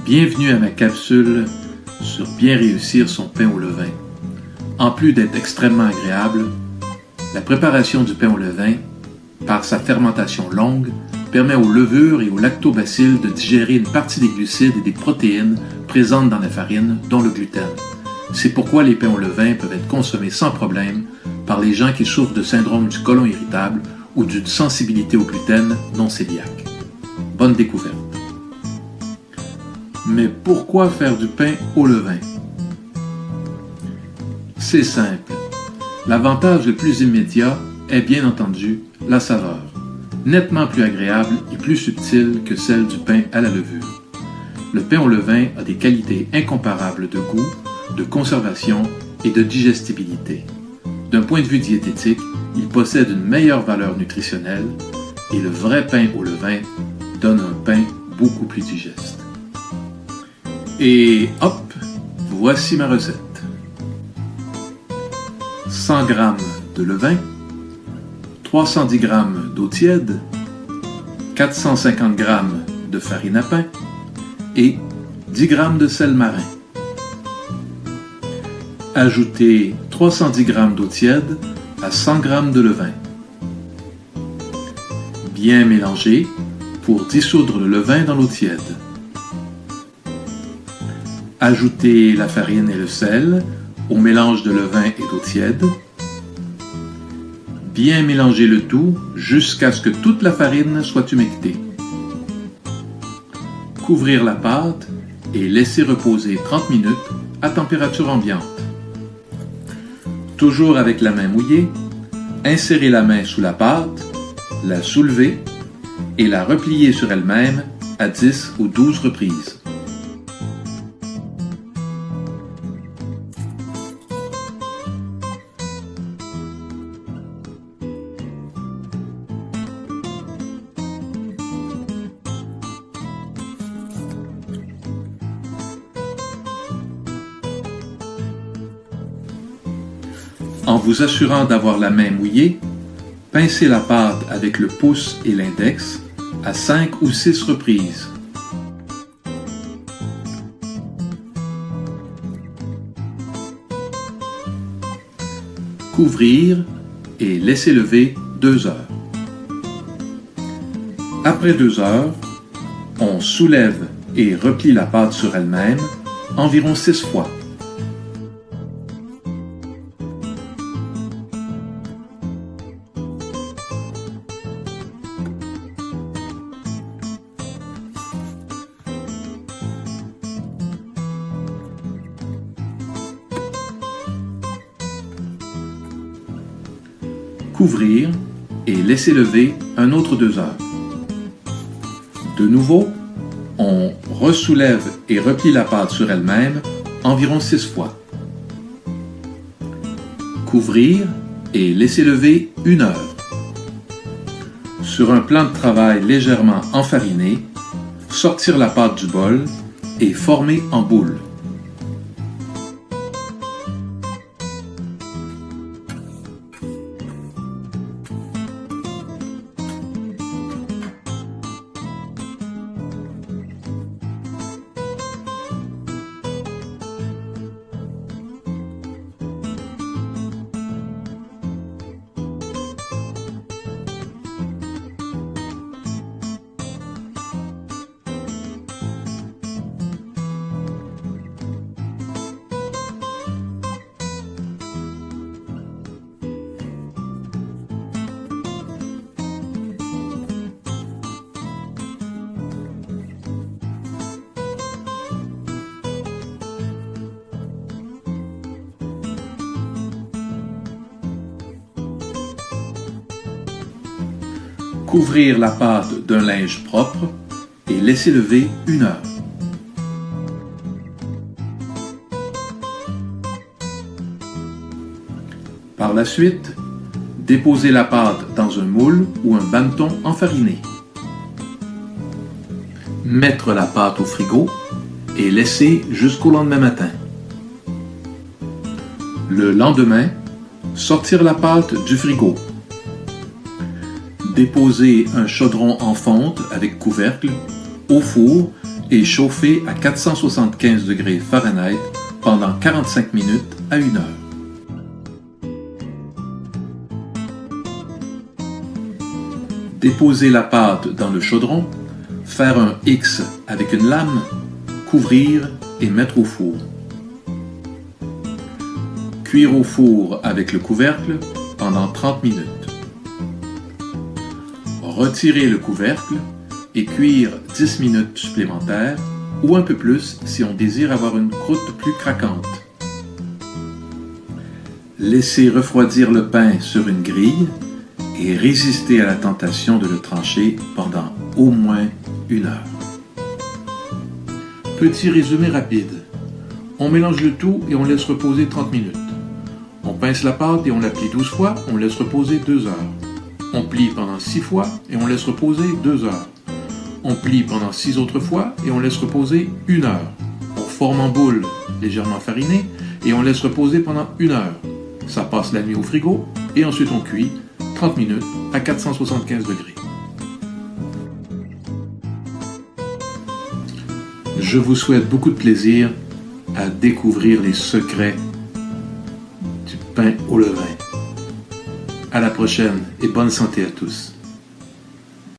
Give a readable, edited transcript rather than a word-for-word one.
Bienvenue à ma capsule sur bien réussir son pain au levain. En plus d'être extrêmement agréable, la préparation du pain au levain, par sa fermentation longue, permet aux levures et aux lactobacilles de digérer une partie des glucides et des protéines présentes dans la farine, dont le gluten. C'est pourquoi les pains au levain peuvent être consommés sans problème par les gens qui souffrent de syndrome du côlon irritable ou d'une sensibilité au gluten non cœliaque. Bonne découverte. Mais pourquoi faire du pain au levain? C'est simple. L'avantage le plus immédiat est bien entendu la saveur, nettement plus agréable et plus subtile que celle du pain à la levure. Le pain au levain a des qualités incomparables de goût, de conservation et de digestibilité. D'un point de vue diététique, il possède une meilleure valeur nutritionnelle et le vrai pain au levain donne un pain beaucoup plus digeste. Et hop, voici ma recette. 100 g de levain, 310 g d'eau tiède, 450 g de farine à pain et 10 g de sel marin. Ajoutez 310 g d'eau tiède à 100 g de levain. Bien mélanger pour dissoudre le levain dans l'eau tiède. Ajoutez la farine et le sel au mélange de levain et d'eau tiède. Bien mélanger le tout jusqu'à ce que toute la farine soit humectée. Couvrir la pâte et laisser reposer 30 minutes à température ambiante. Toujours avec la main mouillée, insérez la main sous la pâte, la soulevez et la replier sur elle-même à 10 ou 12 reprises. En vous assurant d'avoir la main mouillée, pincez la pâte avec le pouce et l'index à 5 ou 6 reprises. Couvrir et laisser lever 2 heures. Après 2 heures, on soulève et replie la pâte sur elle-même environ 6 fois. Couvrir et laisser lever un autre 2 heures. De nouveau, on ressoulève et replie la pâte sur elle-même environ 6 fois. Couvrir et laisser lever 1 heure. Sur un plan de travail légèrement enfariné, sortir la pâte du bol et former en boule. Couvrir la pâte d'un linge propre et laisser lever 1 heure. Par la suite, déposez la pâte dans un moule ou un banneton enfariné. Mettre la pâte au frigo et laisser jusqu'au lendemain matin. Le lendemain, sortir la pâte du frigo. Déposer un chaudron en fonte avec couvercle au four et chauffer à 475 degrés Fahrenheit pendant 45 minutes à 1 heure. Déposer la pâte dans le chaudron, faire un X avec une lame, couvrir et mettre au four. Cuire au four avec le couvercle pendant 30 minutes. Retirer le couvercle et cuire 10 minutes supplémentaires ou un peu plus si on désire avoir une croûte plus craquante. Laisser refroidir le pain sur une grille et résister à la tentation de le trancher pendant au moins 1 heure. Petit résumé rapide. On mélange le tout et on laisse reposer 30 minutes. On pince la pâte et on la plie 12 fois, on laisse reposer 2 heures. On plie pendant 6 fois et on laisse reposer 2 heures. On plie pendant 6 autres fois et on laisse reposer 1 heure. On forme en boule légèrement farinée et on laisse reposer pendant 1 heure. Ça passe la nuit au frigo et ensuite on cuit 30 minutes à 475 degrés. Je vous souhaite beaucoup de plaisir à découvrir les secrets du pain au levain. À la prochaine et bonne santé à tous.